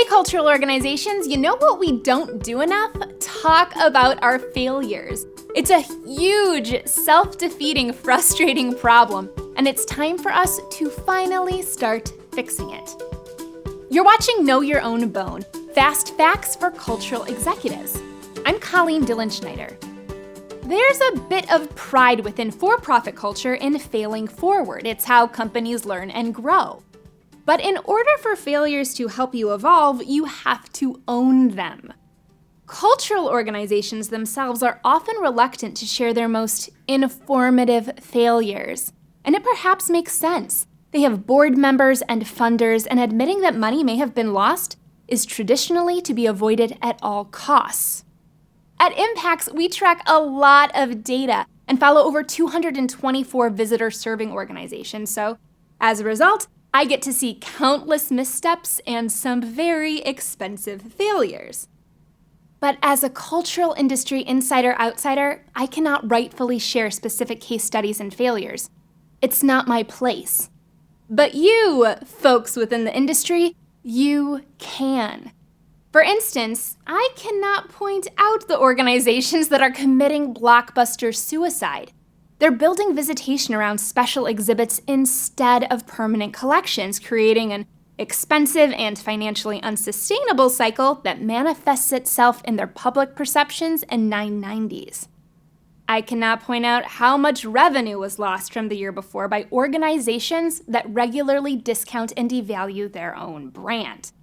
cultural organizations, you know what we don't do enough? Talk about our failures. It's a huge, self-defeating, frustrating problem, and it's time for us to finally start fixing it. You're watching Know Your Own Bone, Fast Facts for Cultural Executives. I'm Colleen Dilenschneider. There's a bit of pride within for-profit culture in failing forward. It's how companies learn and grow. But in order for failures to help you evolve, you have to own them. Cultural organizations themselves are often reluctant to share their most informative failures. And it perhaps makes sense. They have board members and funders, and admitting that money may have been lost is traditionally to be avoided at all costs. At Impacts, we track a lot of data and follow over 224 visitor-serving organizations. So, as a result, I get to see countless missteps and some very expensive failures. But as a cultural industry insider-outsider, I cannot rightfully share specific case studies and failures. It's not my place. But you, folks within the industry, you can. For instance, I cannot point out the organizations that are committing blockbuster suicide. They're building visitation around special exhibits instead of permanent collections, creating an expensive and financially unsustainable cycle that manifests itself in their public perceptions and 990s. I cannot point out how much revenue was lost from the year before by organizations that regularly discount and devalue their own brand.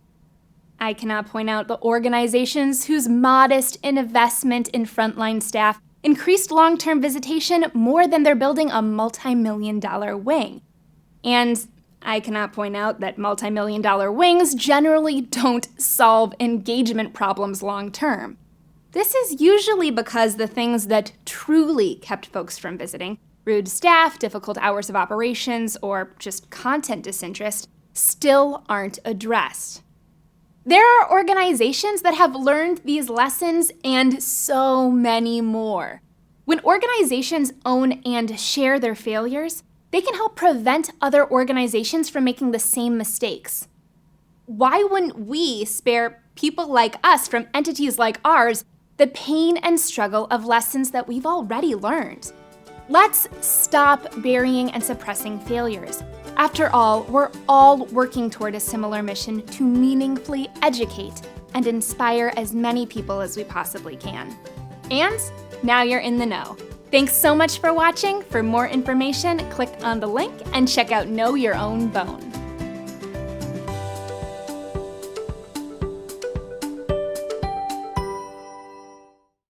I cannot point out the organizations whose modest investment in frontline staff increased long-term visitation more than they're building a multi-million-dollar wing. And I cannot point out that multi-million-dollar wings generally don't solve engagement problems long-term. This is usually because the things that truly kept folks from visiting, rude staff, difficult hours of operations, or just content disinterest, still aren't addressed. There are organizations that have learned these lessons and so many more. When organizations own and share their failures, they can help prevent other organizations from making the same mistakes. Why wouldn't we spare people like us from entities like ours the pain and struggle of lessons that we've already learned? Let's stop burying and suppressing failures. After all, we're all working toward a similar mission to meaningfully educate and inspire as many people as we possibly can. And now you're in the know. Thanks so much for watching. For more information, click on the link and check out Know Your Own Bone.